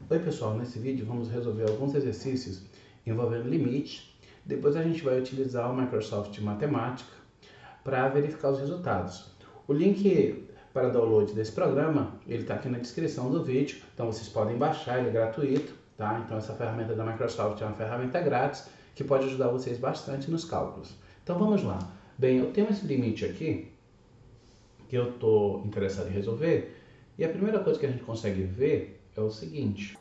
Oi pessoal, nesse vídeo vamos resolver alguns exercícios envolvendo limite. Depois a gente vai utilizar o Microsoft Matemática para verificar os resultados. O link para download desse programa, ele está aqui na descrição do vídeo, então vocês podem baixar, ele é gratuito, tá? Então essa ferramenta da Microsoft é uma ferramenta grátis que pode ajudar vocês bastante nos cálculos. Então vamos lá. Bem, eu tenho esse limite aqui que eu estou interessado em resolver e a primeira coisa que a gente consegue ver é o seguinte: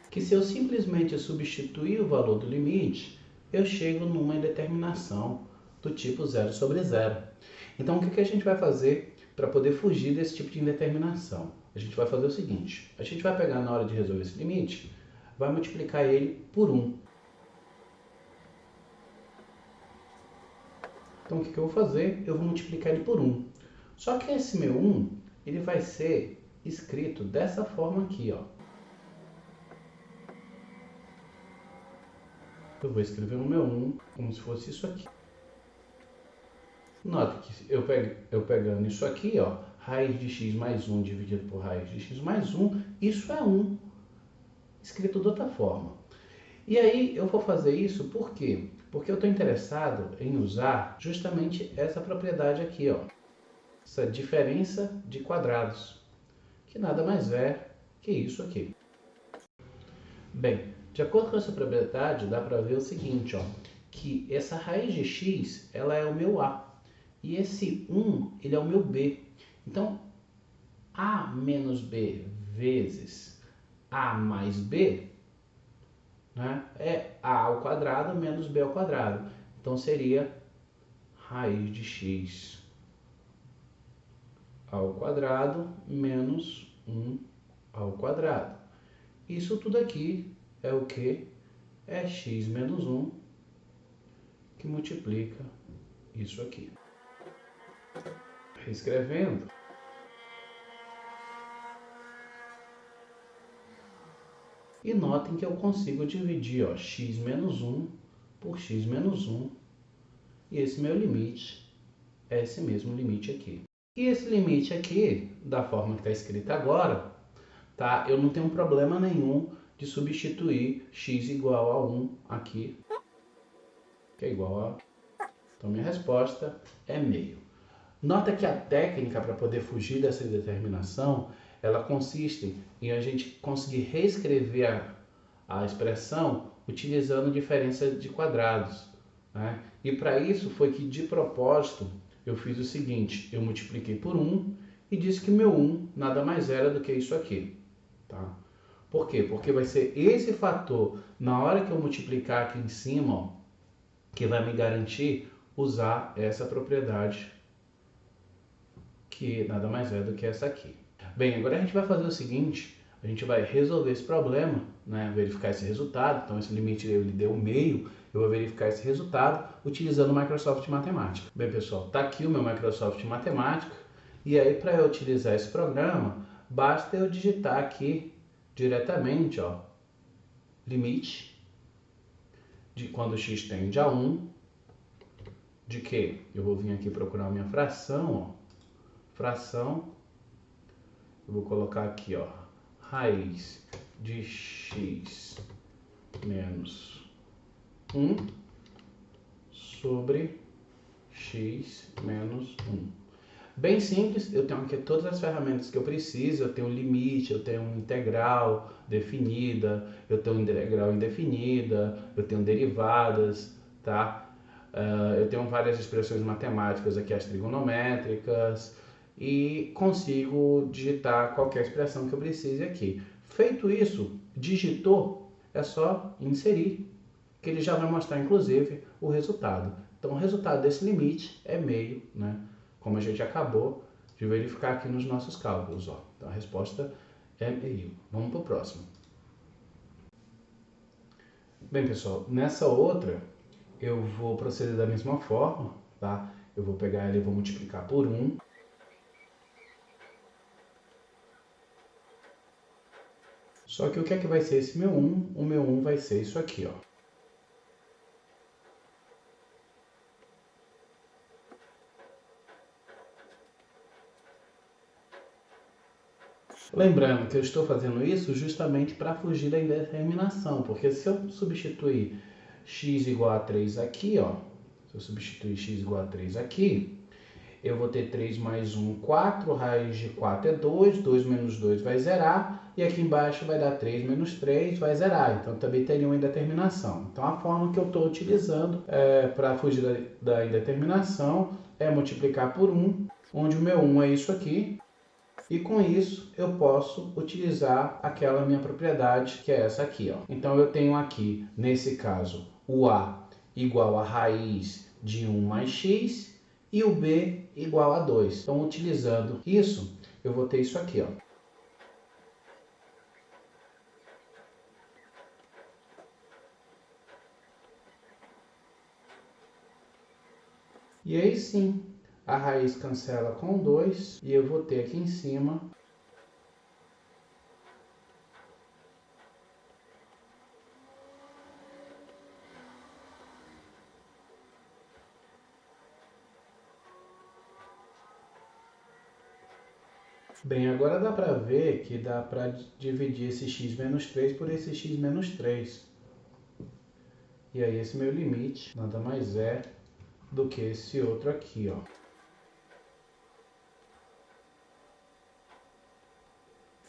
que se eu simplesmente substituir o valor do limite, eu chego numa indeterminação do tipo 0 sobre 0. Então, o que a gente vai fazer para poder fugir desse tipo de indeterminação? A gente vai fazer o seguinte: a gente vai pegar na hora de resolver esse limite, vai multiplicar ele por 1. Então, o que eu vou fazer? Eu vou multiplicar ele por 1. Só que esse meu 1, ele vai ser escrito dessa forma aqui, ó. Eu vou escrever o meu 1 como se fosse isso aqui. Nota que eu pegando isso aqui, ó, raiz de x mais 1 dividido por raiz de x mais 1, isso é 1, escrito de outra forma. E aí eu vou fazer isso por quê? Porque eu estou interessado em usar justamente essa propriedade aqui, ó, essa diferença de quadrados, que nada mais é que isso aqui. Bem, de acordo com essa propriedade, dá para ver o seguinte, ó, que essa raiz de x, ela é o meu a. E esse 1, ele é o meu b. Então, a menos b vezes a mais b, né, é a ao quadrado menos b ao quadrado. Então, seria raiz de x ao quadrado menos 1 ao quadrado. Isso tudo aqui é o que? É x menos 1 que multiplica isso aqui. Reescrevendo, e notem que eu consigo dividir, ó, x menos 1 por x menos 1, e esse meu limite é esse mesmo limite aqui. E esse limite aqui, da forma que está escrito agora, tá? Eu não tenho problema nenhum de substituir x igual a 1 aqui, que é igual a... Então, minha resposta é meio. Nota que a técnica para poder fugir dessa determinação, ela consiste em a gente conseguir reescrever a expressão utilizando diferença de quadrados, né? E para isso foi que, de propósito, eu fiz o seguinte: eu multipliquei por 1 e disse que meu 1 nada mais era do que isso aqui. Tá? Por quê? Porque vai ser esse fator, na hora que eu multiplicar aqui em cima, ó, que vai me garantir usar essa propriedade, que nada mais é do que essa aqui. Bem, agora a gente vai fazer o seguinte: a gente vai resolver esse problema, né, verificar esse resultado. Então, esse limite ele deu meio, eu vou verificar esse resultado utilizando o Microsoft Matemática. Bem, pessoal, está aqui o meu Microsoft Matemática, e aí para eu utilizar esse programa, basta eu digitar aqui diretamente, ó, limite de quando x tende a 1, de que eu vou vir aqui procurar a minha fração, ó, fração, eu vou colocar aqui, ó, raiz de x menos 1 sobre x menos 1. Bem simples, eu tenho aqui todas as ferramentas que eu preciso, eu tenho limite, eu tenho integral definida, eu tenho integral indefinida, eu tenho derivadas, tá? Eu tenho várias expressões matemáticas aqui, as trigonométricas, e consigo digitar qualquer expressão que eu precise aqui. Feito isso, digitou, é só inserir, que ele já vai mostrar inclusive o resultado. Então o resultado desse limite é meio, né? Como a gente acabou de verificar aqui nos nossos cálculos, ó. Então a resposta é meio. Vamos para o próximo. Bem, pessoal, nessa outra eu vou proceder da mesma forma, tá? Eu vou pegar ele e vou multiplicar por 1. Só que o que é que vai ser esse meu 1? O meu 1 vai ser isso aqui, ó. Lembrando que eu estou fazendo isso justamente para fugir da indeterminação, porque se eu substituir x igual a 3 aqui, ó, se eu substituir x igual a 3 aqui, eu vou ter 3 mais 1, 4, raiz de 4 é 2, 2 menos 2 vai zerar, e aqui embaixo vai dar 3 menos 3, vai zerar, então também teria uma indeterminação. Então a forma que eu estou utilizando para fugir da indeterminação é multiplicar por 1, onde o meu 1 é isso aqui, e com isso eu posso utilizar aquela minha propriedade, que é essa aqui, ó. Então eu tenho aqui, nesse caso, o A igual a raiz de 1 mais x e o B igual a 2. Então, utilizando isso, eu vou ter isso aqui, ó. E aí sim, a raiz cancela com 2 e eu vou ter aqui em cima bem, agora dá para ver que dá para dividir esse x menos 3 por esse x menos 3. E aí esse meu limite nada mais é do que esse outro aqui, ó.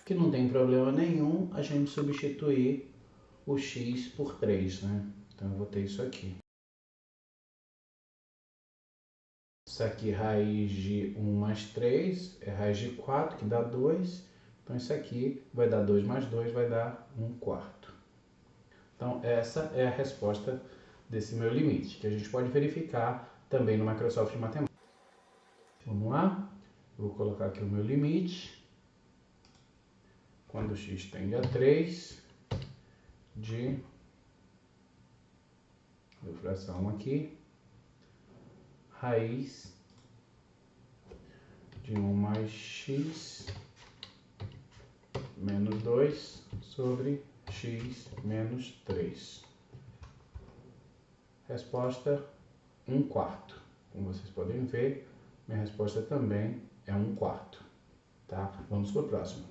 Que não tem problema nenhum a gente substituir o x por 3, né? Então eu vou ter isso aqui. Isso aqui, raiz de 1 mais 3, é raiz de 4, que dá 2. Então, isso aqui vai dar 2 mais 2, vai dar 1 quarto. Então, essa é a resposta desse meu limite, que a gente pode verificar também no Microsoft Matemática. Vamos lá? Vou colocar aqui o meu limite. Quando x tende a 3, de fração aqui, raiz de 1 mais x menos 2 sobre x menos 3. Resposta 1 quarto. Como vocês podem ver, minha resposta também é 1 quarto. Tá? Vamos para o próximo.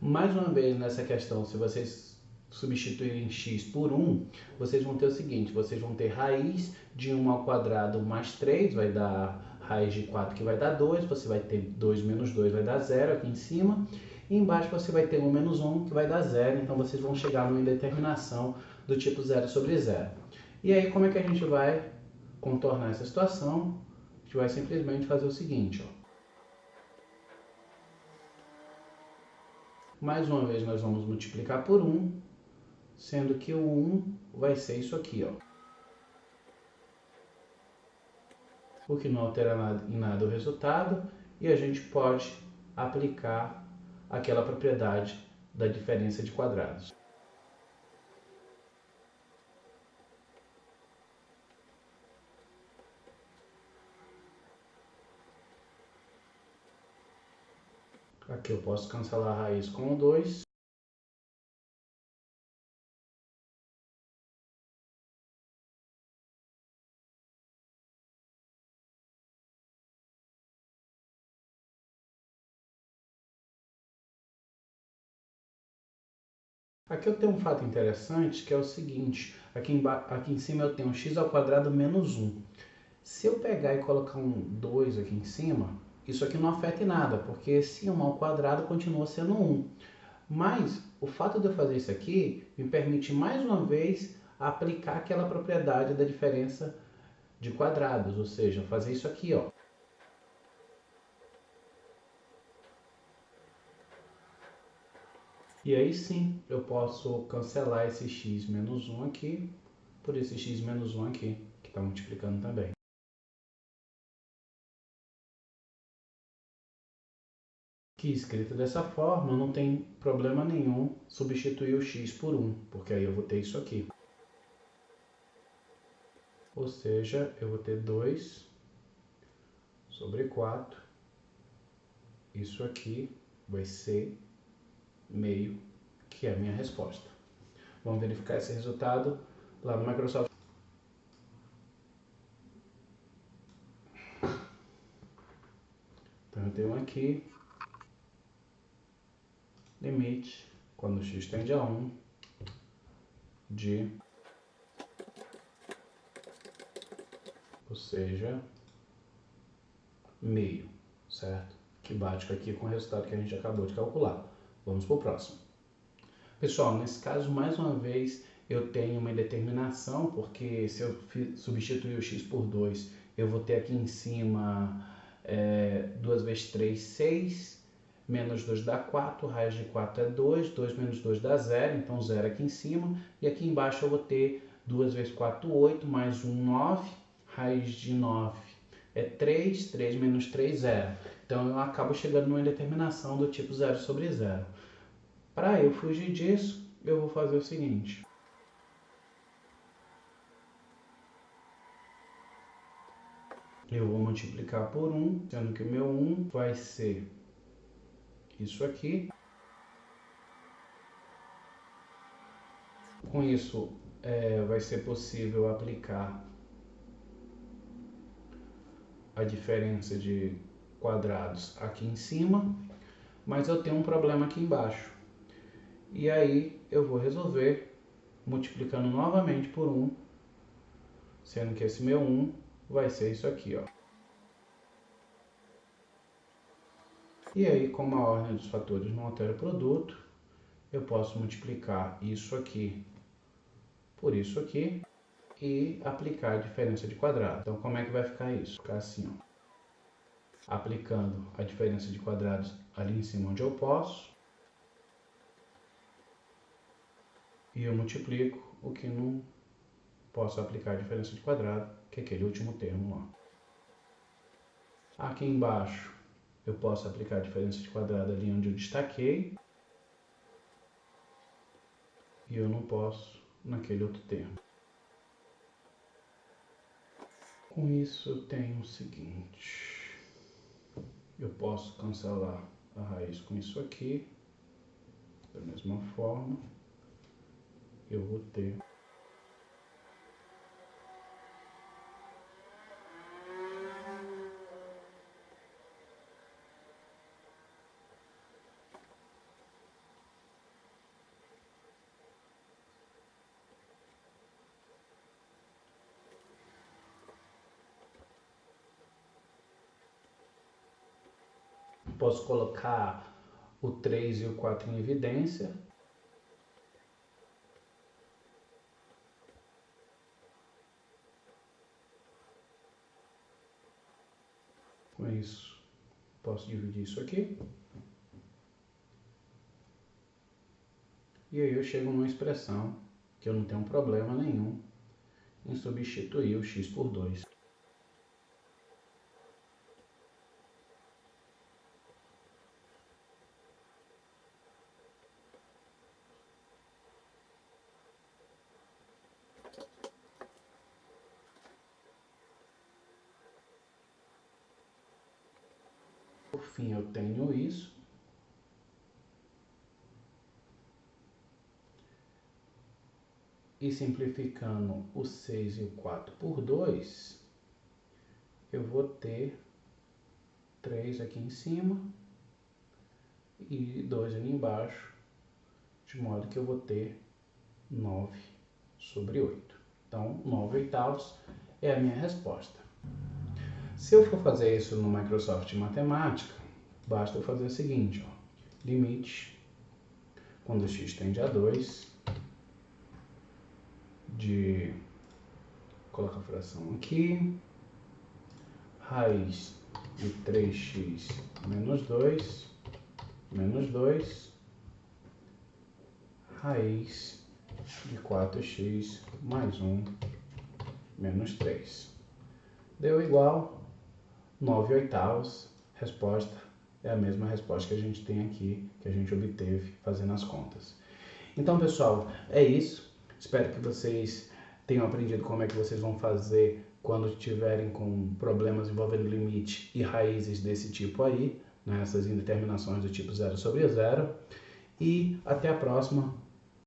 Mais uma vez nessa questão, se vocês substituírem x por 1, vocês vão ter o seguinte, vocês vão ter raiz de 1 ao quadrado mais 3, vai dar raiz de 4 que vai dar 2, você vai ter 2 menos 2 vai dar 0 aqui em cima, e embaixo você vai ter 1 menos 1 que vai dar 0, então vocês vão chegar numa indeterminação do tipo 0 sobre 0. E aí como é que a gente vai contornar essa situação? A gente vai simplesmente fazer o seguinte, ó. Mais uma vez nós vamos multiplicar por 1, sendo que o 1 vai ser isso aqui, ó. O que não altera em nada o resultado, e a gente pode aplicar aquela propriedade da diferença de quadrados. Aqui eu posso cancelar a raiz com o 2. Aqui eu tenho um fato interessante, que é o seguinte, aqui em cima eu tenho x ao quadrado menos 1. Se eu pegar e colocar um 2 aqui em cima, isso aqui não afeta em nada, porque esse 1 ao quadrado continua sendo 1. Mas o fato de eu fazer isso aqui me permite mais uma vez aplicar aquela propriedade da diferença de quadrados, ou seja, fazer isso aqui, ó. E aí sim, eu posso cancelar esse x menos 1 aqui por esse x menos 1 aqui, que está multiplicando também. Que escrito dessa forma, não tem problema nenhum substituir o x por 1, porque aí eu vou ter isso aqui. Ou seja, eu vou ter 2 sobre 4. Isso aqui vai ser meio, que é a minha resposta. Vamos verificar esse resultado lá no Microsoft. Então eu tenho aqui limite, quando x tende a 1, de, ou seja, meio, certo? Que bate aqui com o resultado que a gente acabou de calcular. Vamos para o próximo. Pessoal, nesse caso, mais uma vez, eu tenho uma indeterminação, porque se eu substituir o x por 2, eu vou ter aqui em cima 2 vezes 3, 6, menos 2 dá 4, raiz de 4 é 2, 2 menos 2 dá 0, então 0 aqui em cima, e aqui embaixo eu vou ter 2 vezes 4, 8, mais 1, 9, raiz de 9 é 3, 3 menos 3, 0. Então eu acabo chegando numa indeterminação do tipo 0 sobre 0. Para eu fugir disso, eu vou fazer o seguinte. Eu vou multiplicar por 1, sendo que o meu 1 vai ser isso aqui. Com isso, vai ser possível aplicar a diferença de quadrados aqui em cima, mas eu tenho um problema aqui embaixo. E aí eu vou resolver multiplicando novamente por 1, sendo que esse meu 1 vai ser isso aqui, ó. E aí, como a ordem dos fatores não altera o produto, eu posso multiplicar isso aqui por isso aqui e aplicar a diferença de quadrado. Então, como é que vai ficar isso? Vai ficar assim, ó. Aplicando a diferença de quadrados ali em cima onde eu posso. E eu multiplico o que não posso aplicar a diferença de quadrado, que é aquele último termo lá. Aqui embaixo eu posso aplicar a diferença de quadrado ali onde eu destaquei. E eu não posso naquele outro termo. Com isso eu tenho o seguinte. Eu posso cancelar a raiz com isso aqui. Da mesma forma, eu vou ter posso colocar o 3 e o 4 em evidência. Com isso, posso dividir isso aqui. E aí eu chego numa expressão que eu não tenho problema nenhum em substituir o x por 2. Por fim, eu tenho isso. E simplificando o 6 e o 4 por 2, eu vou ter 3 aqui em cima e 2 ali embaixo, de modo que eu vou ter 9 sobre 8. Então, 9 oitavos é a minha resposta. Se eu for fazer isso no Microsoft Matemática, basta eu fazer o seguinte, ó, limite, quando x tende a 2, de colocar a fração aqui, raiz de 3x menos 2, raiz de 4x mais 1, menos 3. Deu igual 9 oitavos. Resposta é a mesma resposta que a gente tem aqui, que a gente obteve fazendo as contas. Então, pessoal, é isso. Espero que vocês tenham aprendido como é que vocês vão fazer quando estiverem com problemas envolvendo limite e raízes desse tipo aí, né? Essas indeterminações do tipo 0 sobre 0. E até a próxima.